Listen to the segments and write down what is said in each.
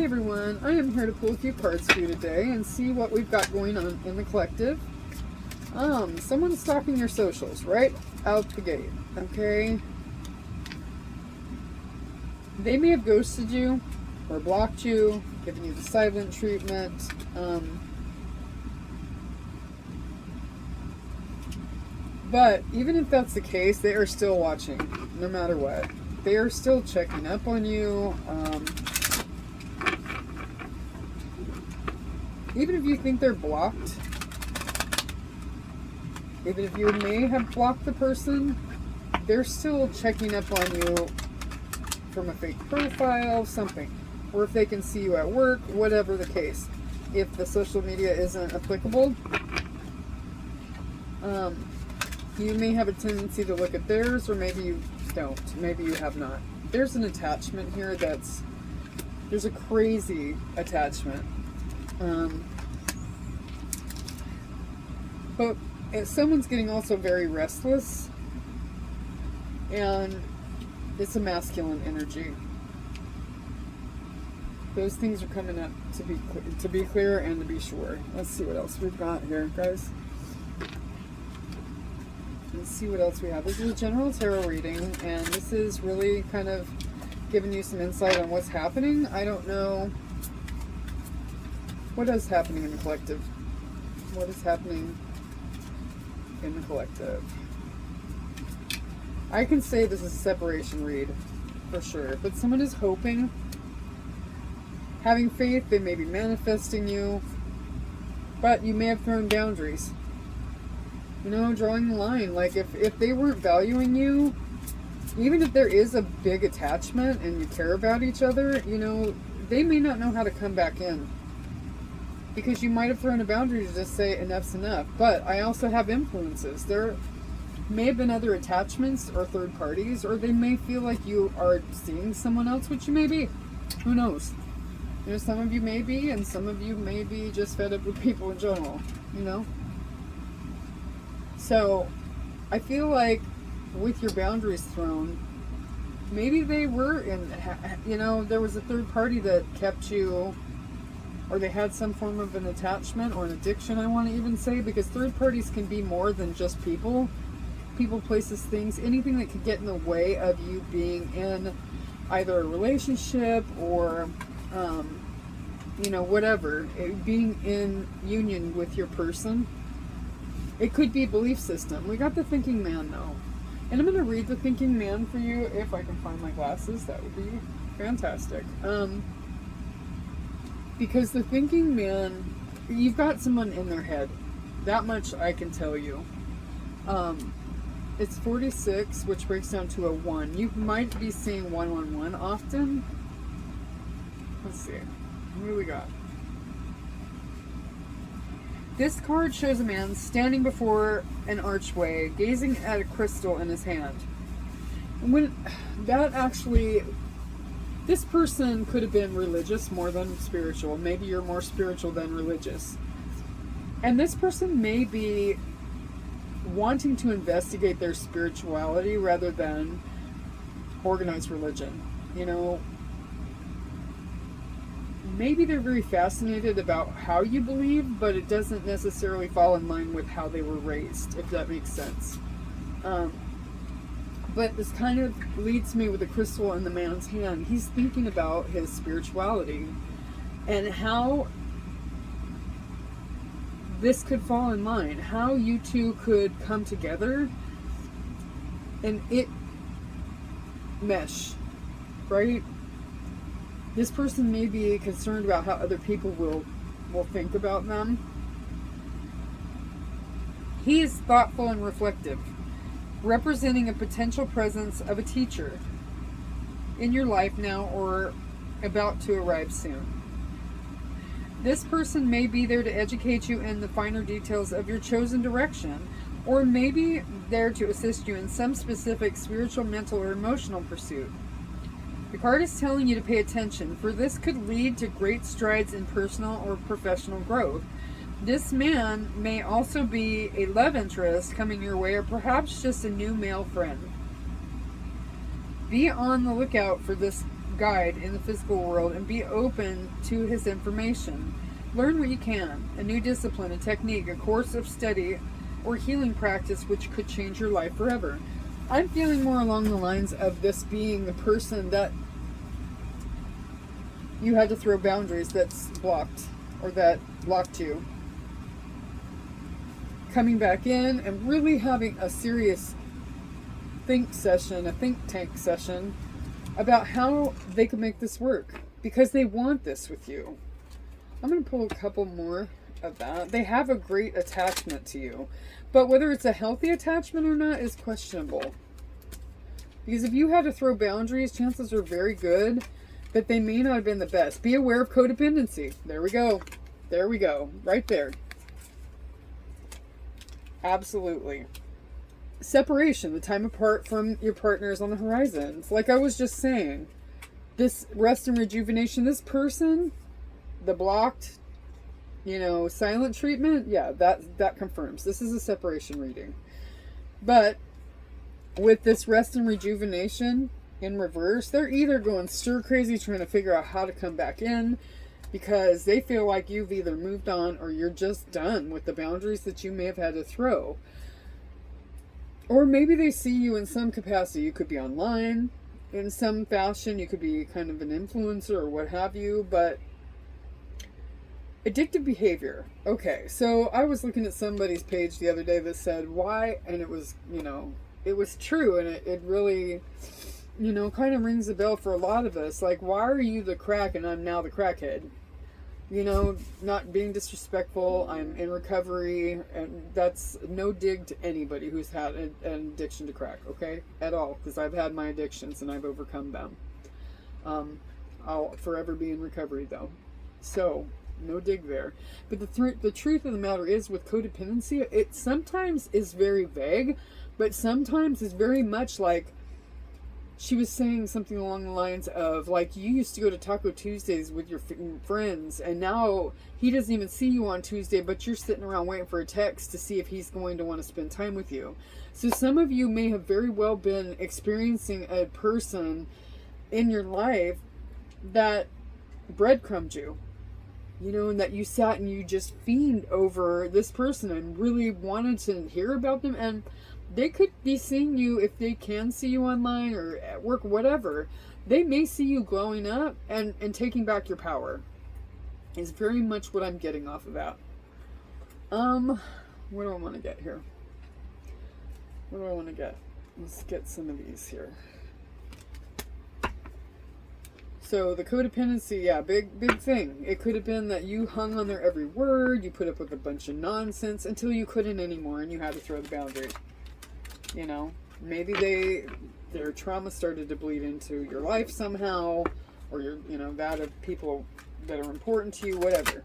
Hey everyone, I am here to pull a few cards for you today and see what we've got going on in the collective. Someone's stalking your socials right out the gate, okay? They may have ghosted you or blocked you, given you the silent treatment. But even if that's the case, they are still watching, no matter what. They are still checking up on you. Even if you think they're blocked, even if you may have blocked the person, they're still checking up on you from a fake profile, something. Or if they can see you at work, whatever the case. If the social media isn't applicable, you may have a tendency to look at theirs, or maybe you don't. Maybe you have not. There's an attachment here there's a crazy attachment. But someone's getting also very restless, and it's a masculine energy. Those things are coming up to be clear and to be sure. Let's see what else we've got here, guys. Let's see what else we have. This is a general tarot reading, and this is really kind of giving you some insight on what's happening. I don't know what is happening in the collective. What is happening in the collective? I can say this is a separation read for sure, but someone is hoping, having faith. They may be manifesting you, but you may have thrown boundaries. You know, drawing the line. Like if they weren't valuing you, even if there is a big attachment and you care about each other, you know, they may not know how to come back in. Because you might have thrown a boundary to just say enough's enough. But I also have influences. There may have been other attachments or third parties, or they may feel like you are seeing someone else, which you may be. Who knows? You know, some of you may be, and some of you may be just fed up with people in general, you know? So, I feel like with your boundaries thrown, maybe they were in, you know, there was a third party that kept you, or they had some form of an attachment or an addiction, I want to even say, because third parties can be more than just people. People, places, things, anything that could get in the way of you being in either a relationship or, you know, whatever, being in union with your person. It could be belief system. We got the thinking man though. And I'm going to read the thinking man for you if I can find my glasses. That would be fantastic. Because the thinking man, you've got someone in their head. That much I can tell you. It's 46, which breaks down to a 1. You might be seeing 111 often. Let's see. What do we got? This card shows a man standing before an archway, gazing at a crystal in his hand. When that actually, this person could have been religious more than spiritual. Maybe you're more spiritual than religious. And this person may be wanting to investigate their spirituality rather than organized religion. You know, maybe they're very fascinated about how you believe, but it doesn't necessarily fall in line with how they were raised, if that makes sense. But this kind of leads me with the crystal in the man's hand. He's thinking about his spirituality and how this could fall in line, how you two could come together and it mesh, right? This person may be concerned about how other people will think about them. He is thoughtful and reflective, representing a potential presence of a teacher in your life now or about to arrive soon. This person may be there to educate you in the finer details of your chosen direction, or maybe there to assist you in some specific spiritual, mental, or emotional pursuit. The card is telling you to pay attention, for this could lead to great strides in personal or professional growth. This man may also be a love interest coming your way, or perhaps just a new male friend. Be on the lookout for this guide in the physical world and be open to his information. Learn what you can, a new discipline, a technique, a course of study, or healing practice which could change your life forever. I'm feeling more along the lines of this being the person that you had to throw boundaries that's blocked, or that blocked you. Coming back in and really having a serious think tank session about how they can make this work, because they want this with you. I'm going to pull a couple more of that. They have a great attachment to you, but whether it's a healthy attachment or not is questionable. Because if you had to throw boundaries, chances are very good that they may not have been the best. Be aware of codependency. There we go. There we go. Right there. Absolutely. Separation, the time apart from your partners on the horizons. Like I was just saying, this rest and rejuvenation, this person, the blocked, silent treatment, yeah, that confirms. This is a separation reading. But with this rest and rejuvenation in reverse, they're either going stir crazy trying to figure out how to come back in because they feel like you've either moved on or you're just done with the boundaries that you may have had to throw. Or maybe they see you in some capacity. You could be online in some fashion. You could be kind of an influencer or what have you, but addictive behavior. Okay, so I was looking at somebody's page the other day that said why, and it was, it was true, and it really, kind of rings a bell for a lot of us. Like, why are you the crack and I'm now the crackhead? Not being disrespectful. I'm in recovery, and that's no dig to anybody who's had an addiction to crack, okay? At all, because I've had my addictions and I've overcome them. I'll forever be in recovery, though. So, no dig there. But the truth of the matter is, with codependency, it sometimes is very vague, but sometimes is very much like, she was saying something along the lines of, like, you used to go to Taco Tuesdays with your friends, and now he doesn't even see you on Tuesday, but you're sitting around waiting for a text to see if he's going to want to spend time with you. So some of you may have very well been experiencing a person in your life that breadcrumbed you. And that you sat and you just fiend over this person and really wanted to hear about them. And they could be seeing you, if they can see you online or at work, whatever. They may see you glowing up and taking back your power. Is very much what I'm getting off of that. What do I want to get here? What do I want to get? Let's get some of these here. So the codependency, yeah, big thing. It could have been that you hung on their every word, you put up with a bunch of nonsense until you couldn't anymore and you had to throw the boundary. Maybe their trauma started to bleed into your life somehow, or that of people that are important to you, whatever.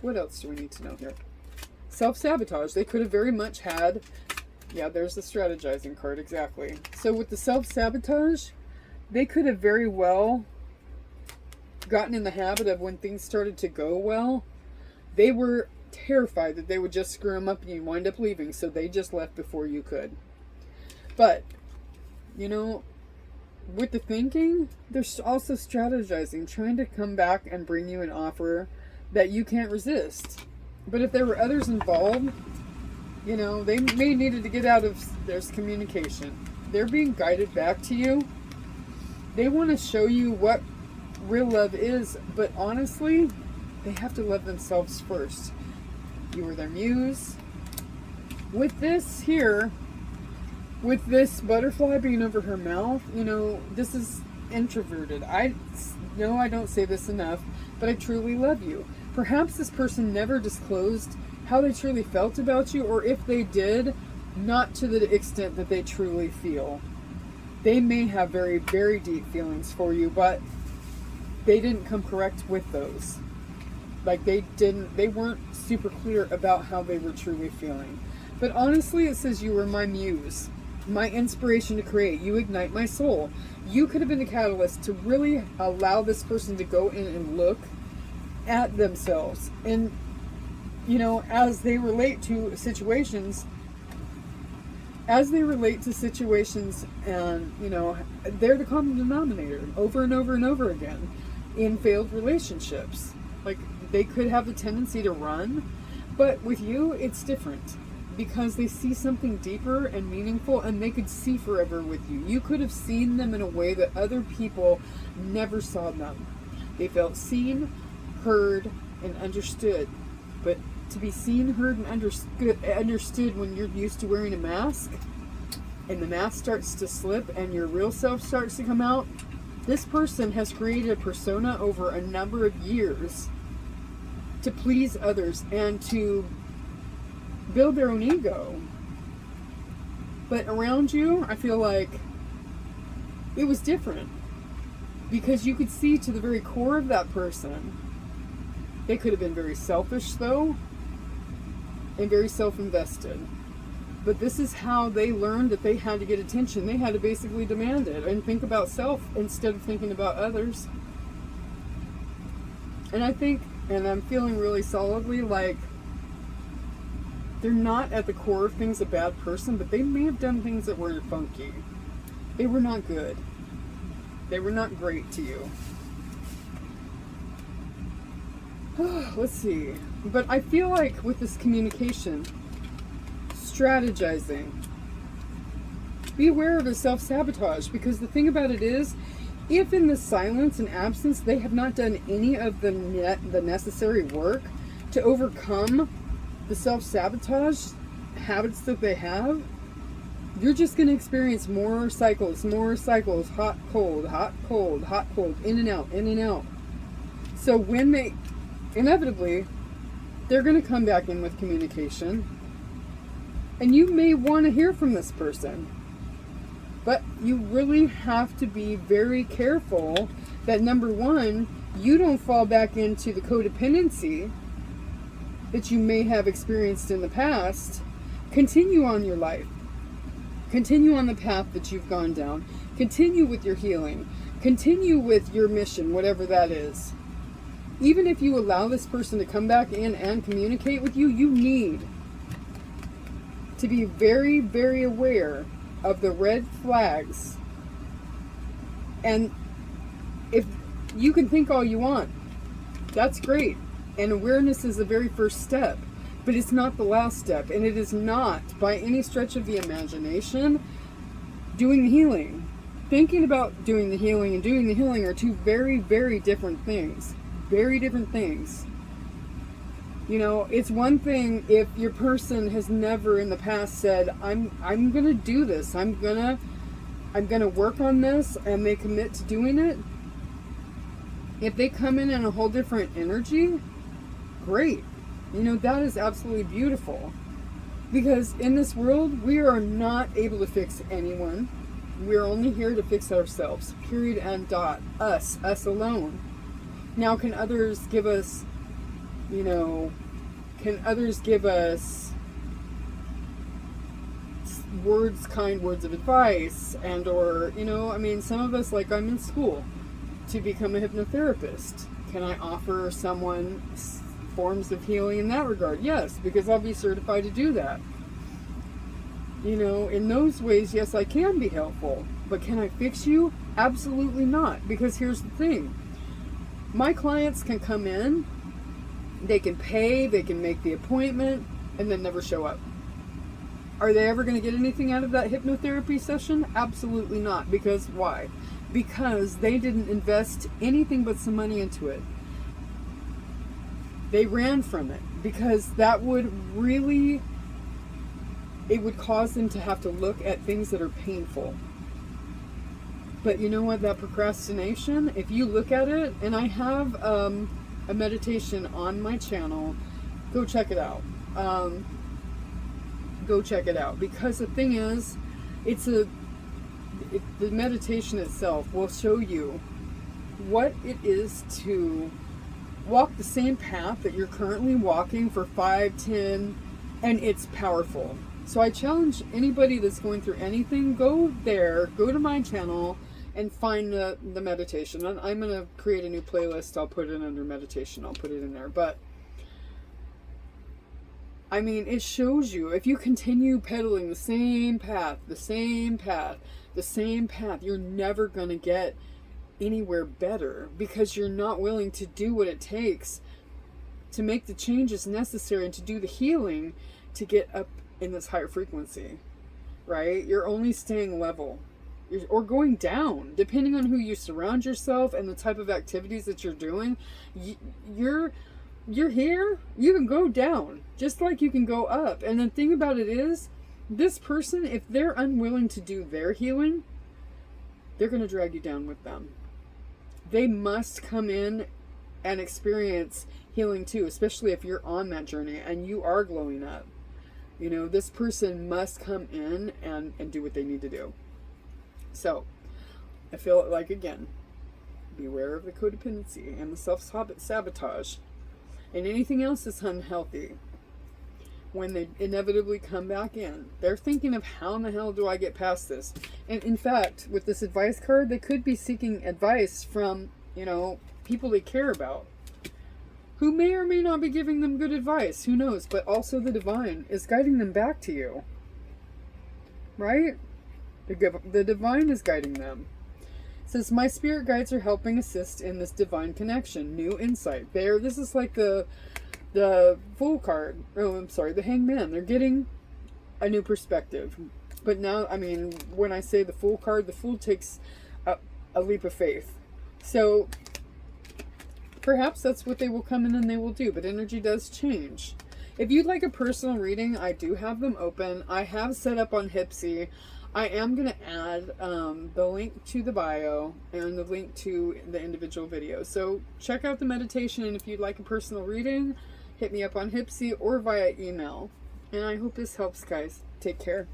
What else do we need to know here? Self-sabotage. They could have very much had. Yeah, there's the strategizing card, exactly. So with the self-sabotage, they could have very well gotten in the habit of, when things started to go well, they were terrified that they would just screw them up and you wind up leaving, so they just left before you could. But, with the thinking, they're also strategizing, trying to come back and bring you an offer that you can't resist. But if there were others involved, they may needed to get out of there's communication. They're being guided back to you. They want to show you what real love is, but honestly, they have to love themselves first. You were their muse. With this here, with this butterfly being over her mouth, this is introverted. I know I don't say this enough, but I truly love you. Perhaps this person never disclosed how they truly felt about you, or if they did, not to the extent that they truly feel. They may have very, very deep feelings for you, but they didn't come correct with those. Like they weren't super clear about how they were truly feeling. But honestly, it says you were my muse, my inspiration to create. You ignite my soul. You could have been the catalyst to really allow this person to go in and look at themselves. And as they relate to situations, as they relate to situations, and they're the common denominator over and over and over again in failed relationships. Like, they could have a tendency to run, but with you it's different, because they see something deeper and meaningful, and they could see forever with you. You could have seen them in a way that other people never saw them. They felt seen, heard, and understood. But to be seen, heard, and understood when you're used to wearing a mask, and the mask starts to slip and your real self starts to come out, this person has created a persona over a number of years to please others and to build their own ego. But around you, I feel like it was different, because you could see to the very core of that person. They could have been very selfish, though, and very self-invested. But this is how they learned that they had to get attention. They had to basically demand it and think about self instead of thinking about others. And I think, and I'm feeling really solidly like, they're not at the core of things a bad person, but they may have done things that were funky. They were not good. They were not great to you. Let's see. But I feel like with this communication, strategizing, be aware of the self-sabotage, because the thing about it is, if in the silence and absence they have not done any of the necessary work to overcome the self-sabotage habits that they have, you're just going to experience more cycles, hot, cold, hot, cold, hot, cold, in and out, in and out. So when they, inevitably, they're going to come back in with communication, and you may want to hear from this person, but you really have to be very careful that, number one, you don't fall back into the codependency that you may have experienced in the past. Continue on your life. Continue on the path that you've gone down. Continue with your healing. Continue with your mission, whatever that is. Even if you allow this person to come back in and communicate with you, you need to be very, very aware of the red flags. And if you can think all you want, that's great. And awareness is the very first step, but it's not the last step. And it is not, by any stretch of the imagination, doing the healing. Thinking about doing the healing and doing the healing are two very, very different things. Very different things. It's one thing if your person has never in the past said, I'm gonna do this, I'm gonna work on this, and they commit to doing it. If they come in a whole different energy, great. That is absolutely beautiful. Because in this world, we are not able to fix anyone. We're only here to fix ourselves. Period and dot. Us alone. Now, can others give us, kind words of advice, and or, some of us, like, I'm in school to become a hypnotherapist. Can I offer someone forms of healing in that regard? Yes, because I'll be certified to do that. In those ways, yes, I can be helpful. But can I fix you? Absolutely not. Because here's the thing. My clients can come in, they can pay, they can make the appointment, and then never show up. Are they ever going to get anything out of that hypnotherapy session? Absolutely not. Because why? Because they didn't invest anything but some money into it. They ran from it because that would really, it would cause them to have to look at things that are painful. But you know what, that procrastination, if you look at it, and I have a meditation on my channel, go check it out. Go check it out, because the thing is, the meditation itself will show you what it is to walk the same path that you're currently walking for 5, 10, and it's powerful. So I challenge anybody that's going through anything, go there, go to my channel, and find the meditation. And I'm going to create a new playlist. I'll put it under meditation. I'll put it in there. But I mean, it shows you, if you continue pedaling the same path, the same path, the same path, you're never going to get anywhere better, because you're not willing to do what it takes to make the changes necessary and to do the healing to get up in this higher frequency, right? You're only staying level, or going down, depending on who you surround yourself and the type of activities that you're doing. You're here, you can go down just like you can go up. And the thing about it is, this person, if they're unwilling to do their healing, they're going to drag you down with them. They must come in and experience healing too, especially if you're on that journey and you are glowing up. You know, this person must come in and do what they need to do. So I feel like, again, beware of the codependency and the self-sabotage and anything else that's unhealthy. When they inevitably come back in, they're thinking of, how in the hell do I get past this? And in fact, with this advice card, they could be seeking advice from, you know, people they care about, who may or may not be giving them good advice. Who knows? But also the divine is guiding them back to you. Right? The divine is guiding them. It says, my spirit guides are helping assist in this divine connection. New insight. This is like the Fool card. Oh, I'm sorry, the Hangman. They're getting a new perspective. But now, I mean, when I say the Fool card, the Fool takes a leap of faith. So perhaps that's what they will come in and they will do. But energy does change. If you'd like a personal reading, I do have them open. I have set up on Hypsee. I am going to add the link to the bio and the link to the individual videos. So check out the meditation, and if you'd like a personal reading, hit me up on Hypsee or via email. And I hope this helps, guys. Take care.